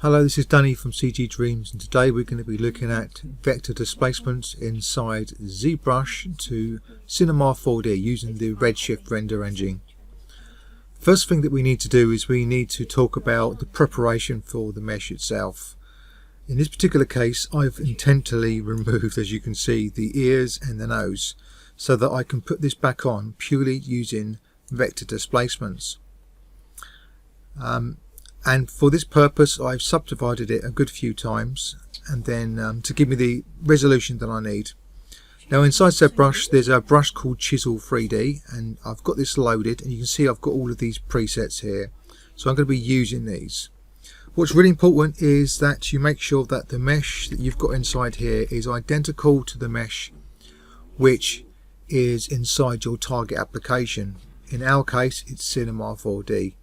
Hello, this is Danny from CG Dreams, and today we're going to be looking at vector displacements inside ZBrush to Cinema 4D using the Redshift render engine. First thing that we need to do is we need to talk about the preparation for the mesh itself. In this particular case, I've intentionally removed, as you can see, the ears and the nose so that I can put this back on purely using vector displacements. And for this purpose I've subdivided it a good few times, and then to give me the resolution that I need. Now inside ZBrush there's a brush called Chisel 3D, and I've got this loaded, and you can see I've got all of these presets here, so I'm going to be using these. What's really important is that you make sure that the mesh that you've got inside here is identical to the mesh which is inside your target application. In our case it's Cinema 4D.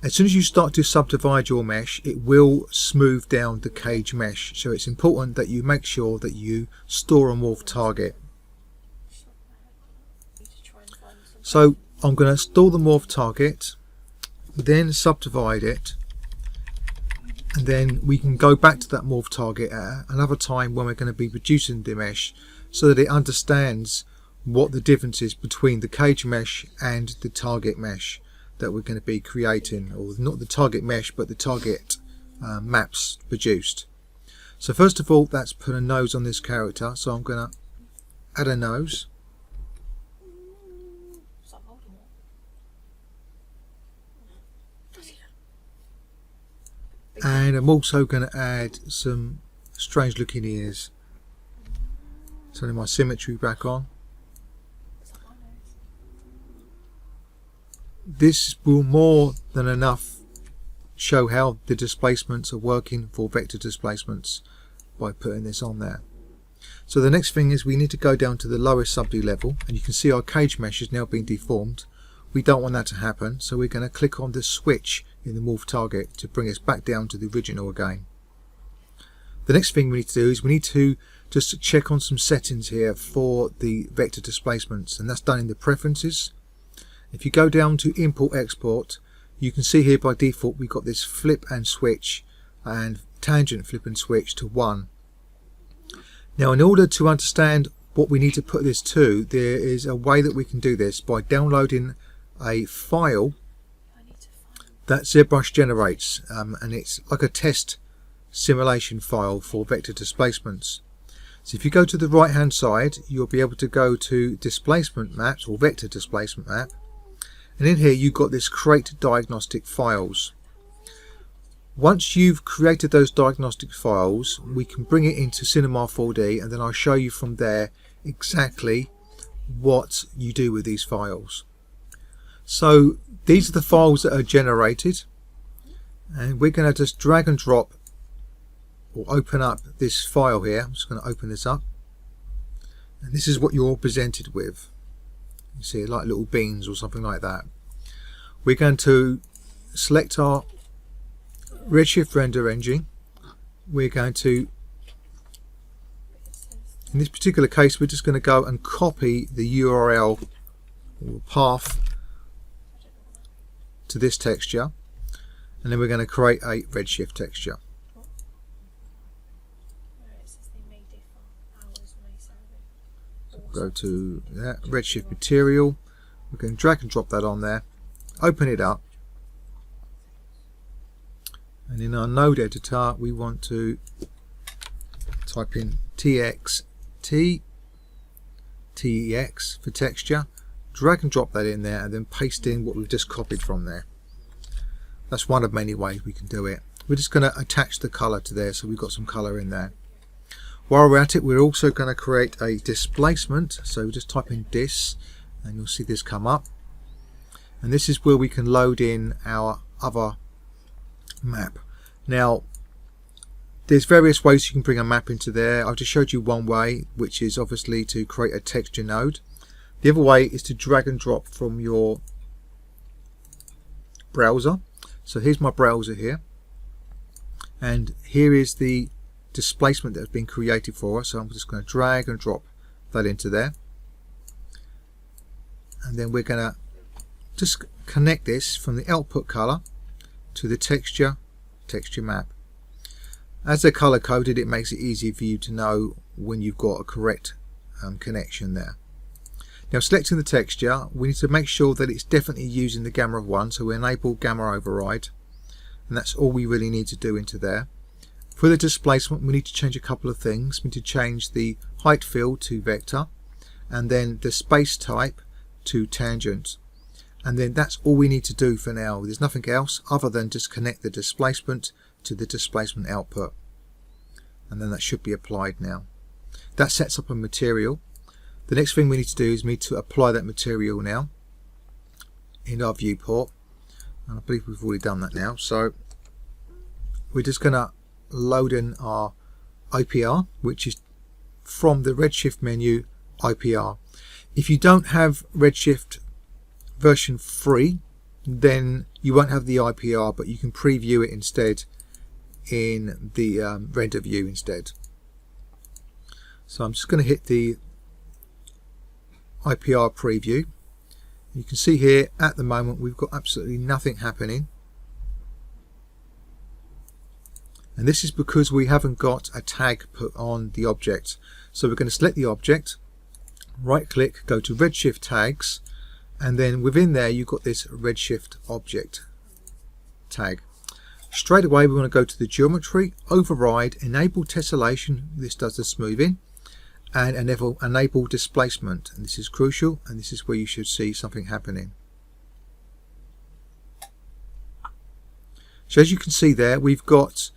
As soon as you start to subdivide your mesh, it will smooth down the cage mesh, so it's important that you make sure that you store a morph target. So I'm going to store the morph target, then subdivide it, and then we can go back to that morph target at another time when we're going to be reducing the mesh, so that it understands what the difference is between the cage mesh and the target mesh that we're going to be creating, or not the target mesh but the target maps produced. So first of all, let's put a nose on this character, so I'm going to add a nose, and I'm also going to add some strange looking ears. Turning my symmetry back on. This will more than enough show how the displacements are working for vector displacements by putting this on there. So the next thing is we need to go down to the lowest subd level, and you can see our cage mesh is now being deformed. We don't want that to happen, so we're going to click on the switch in the morph target to bring us back down to the original again. The next thing we need to do is we need to just check on some settings here for the vector displacements, and that's done in the preferences. If you go down to import export, you can see here by default we've got this flip and switch and tangent flip and switch to 1. Now in order to understand what we need to put this to, there is a way that we can do this by downloading a file that ZBrush generates, and it's like a test simulation file for vector displacements. So if you go to the right hand side, you'll be able to go to displacement maps or vector displacement map, and in here you've got this create diagnostic files. Once you've created those diagnostic files, we can bring it into Cinema 4D, and then I'll show you from there exactly what you do with these files. So these are the files that are generated, and we're going to just drag and drop or open up this file here. I'm just going to open this up, and this is what you're presented with. You see, like little beans or something like that. We're going to select our Redshift render engine. We're going to, in this particular case, we're just going to go and copy the URL or path to this texture, and then we're going to create a Redshift texture. Go to that Redshift material, we can drag and drop that on there, open it up, and in our node editor we want to type in TXT TEX for texture, drag and drop that in there, and then paste in what we've just copied from there. That's one of many ways we can do it. We're just going to attach the color to there, so we've got some color in there. While we're at it, we're also going to create a displacement, so just type in dis and you'll see this come up, and this is where we can load in our other map. Now there's various ways you can bring a map into there. I've just showed you one way, which is obviously to create a texture node. The other way is to drag and drop from your browser. So here's my browser here, and here is the displacement that has been created for us, so I'm just going to drag and drop that into there, and then we're going to just connect this from the output color to the texture texture map. As they're color coded, it makes it easy for you to know when you've got a correct connection there. Now, selecting the texture, we need to make sure that it's definitely using the gamma of 1, so we enable gamma override, and that's all we really need to do into there. For the displacement, we need to change a couple of things. We need to change the height field to vector, and then the space type to tangent, and then that's all we need to do for now. There's nothing else other than just connect the displacement to the displacement output, and then that should be applied now. That sets up a material. The next thing we need to do is we need to apply that material now in our viewport, and I believe we've already done that now. So we're just going to load in our IPR, which is from the Redshift menu, IPR. If you don't have Redshift version 3, then you won't have the IPR, but you can preview it instead in the render view instead. So I'm just going to hit the IPR preview. You can see here at the moment we've got absolutely nothing happening, and this is because we haven't got a tag put on the object. So we're going to select the object, right click, go to Redshift tags, and then within there you've got this Redshift object tag. Straight away we want to go to the geometry, override, enable tessellation, this does the smoothing, and enable displacement, and this is crucial, and this is where you should see something happening. So as you can see there, we've got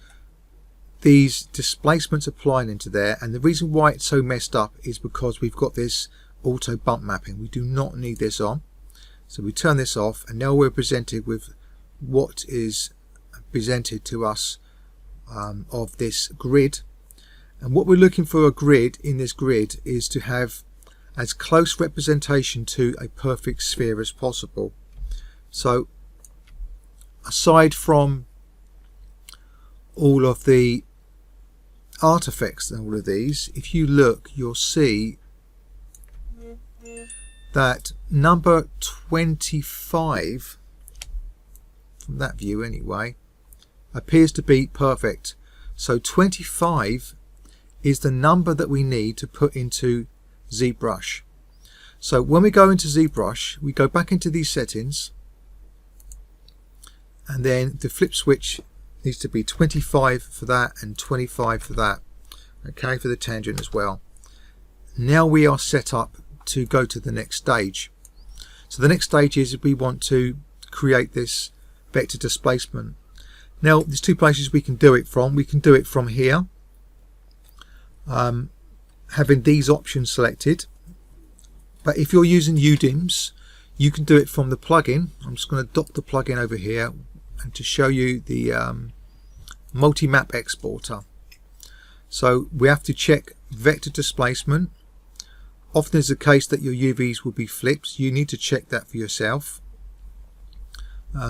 these displacements applying into there, and the reason why it's so messed up is because we've got this auto bump mapping. We do not need this on, so we turn this off, and now we're presented with what is presented to us of this grid. And what we're looking for a grid in this grid is to have as close representation to a perfect sphere as possible. So aside from all of the artifacts and all of these, if you look, you'll see that number 25, from that view anyway, appears to be perfect. So 25 is the number that we need to put into ZBrush. So when we go into ZBrush, we go back into these settings, and then the flip switch needs to be 25 for that and 25 for that, okay, for the tangent as well. Now we are set up to go to the next stage. So the next stage is we want to create this vector displacement. Now there's two places we can do it from. We can do it from here, having these options selected, but if you're using UDIMs, you can do it from the plugin. I'm just going to dock the plugin over here and to show you the multi-map exporter. So we have to check vector displacement. Often is the case that your UVs will be flipped. You need to check that for yourself.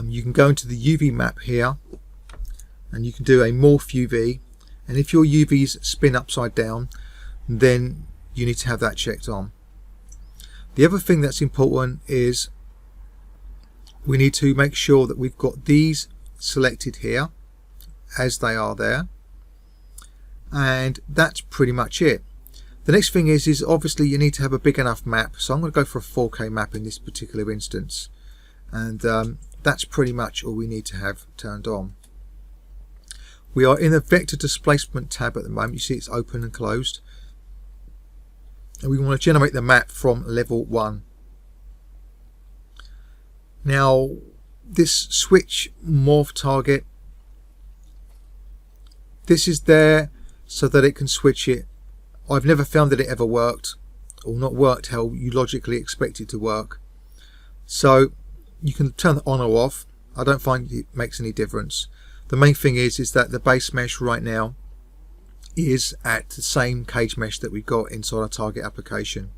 You can go into the UV map here, and you can do a morph UV, and if your UVs spin upside down, then you need to have that checked on. The other thing that's important is we need to make sure that we've got these selected here as they are there, and that's pretty much it. The next thing is obviously you need to have a big enough map, so I'm going to go for a 4K map in this particular instance, and that's pretty much all we need to have turned on. We are in the vector displacement tab at the moment. You see it's open and closed, and we want to generate the map from level 1. Now this switch morph target, this is there so that it can switch it. I've never found that it ever worked, or not worked how you logically expect it to work. So you can turn it on or off. I don't find it makes any difference. The main thing is that the base mesh right now is at the same cage mesh that we've got inside our target application.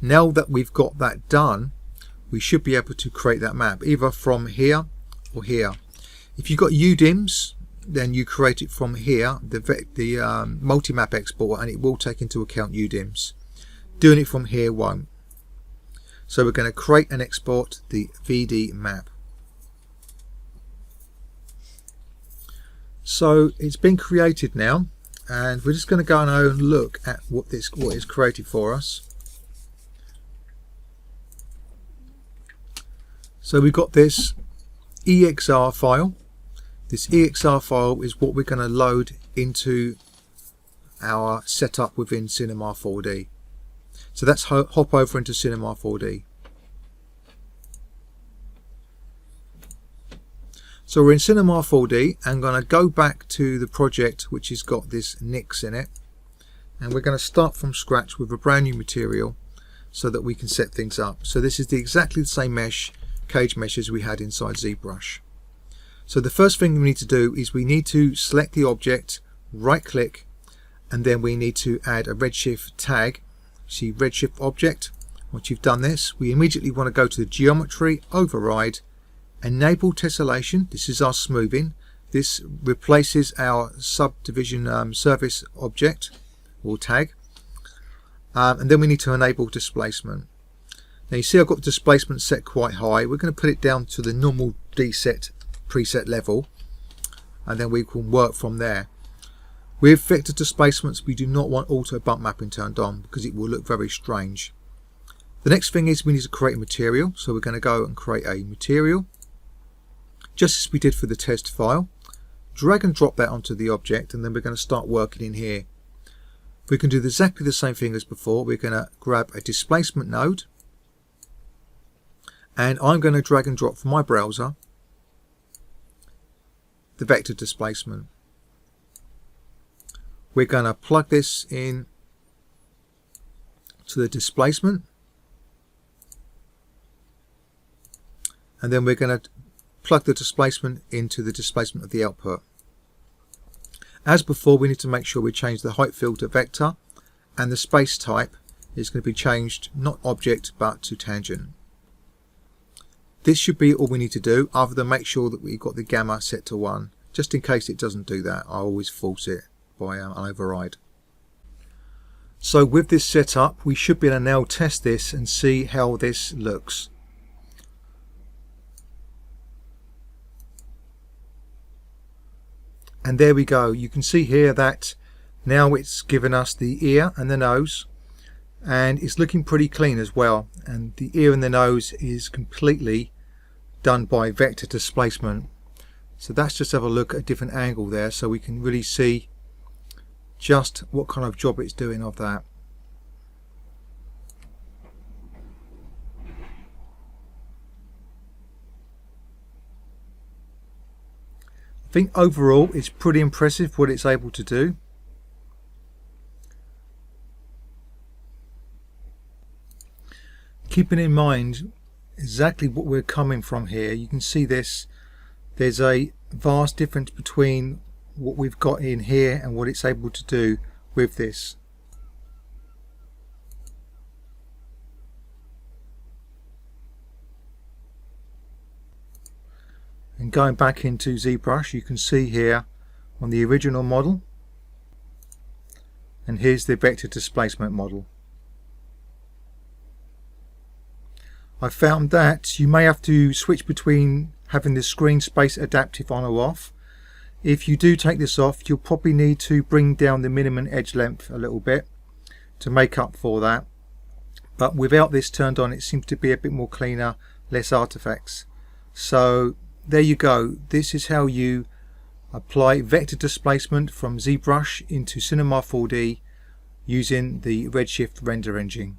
Now that we've got that done, we should be able to create that map either from here or here. If you've got UDIMs, then you create it from here, the multi-map export, and it will take into account UDIMs. Doing it from here won't. So we're going to create and export the VD map. So it's been created now, and we're just going to go and look at what is created for us. So we've got this EXR file. This EXR file is what we're going to load into our setup within Cinema 4D. So let's hop over into Cinema 4D. So we're in Cinema 4D. I'm going to go back to the project which has got this NIX in it, and we're going to start from scratch with a brand new material so that we can set things up. So this is exactly the same mesh, cage mesh, as we had inside ZBrush. So the first thing we need to do is we need to select the object, right click, and then we need to add a Redshift tag. See Redshift object. Once you've done this, we immediately want to go to the geometry, override, enable tessellation. This is our smoothing. This replaces our subdivision surface object or tag, and then we need to enable displacement. Now you see I've got the displacement set quite high. We're going to put it down to the normal preset level, and then we can work from there. With vector displacements, we do not want auto bump mapping turned on because it will look very strange. The next thing is we need to create a material, so we're going to go and create a material just as we did for the test file. Drag and drop that onto the object, and then we're going to start working in here. We can do exactly the same thing as before. We're going to grab a displacement node, and I'm going to drag and drop from my browser the vector displacement. We're going to plug this in to the displacement, and then we're going to plug the displacement into the displacement of the output. As before, we need to make sure we change the height field to vector, and the space type is going to be changed not object but to tangent. This should be all we need to do, other than make sure that we've got the gamma set to 1. Just in case it doesn't do that, I always force it by an override. So with this setup, we should be able to now test this and see how this looks. And there we go. You can see here that now it's given us the ear and the nose, and it's looking pretty clean as well. And the ear and the nose is completely done by vector displacement. So let's just have a look at a different angle there so we can really see just what kind of job it's doing of that. I think overall it's pretty impressive what it's able to do. Keeping in mind exactly what we're coming from here, you can see this. There's a vast difference between what we've got in here and what it's able to do with this. And going back into ZBrush, you can see here on the original model, and here's the vector displacement model. I found that you may have to switch between having the screen space adaptive on or off. If you do take this off, you'll probably need to bring down the minimum edge length a little bit to make up for that. But without this turned on, it seems to be a bit more cleaner, less artifacts. So there you go. This is how you apply vector displacement from ZBrush into Cinema 4D using the Redshift render engine.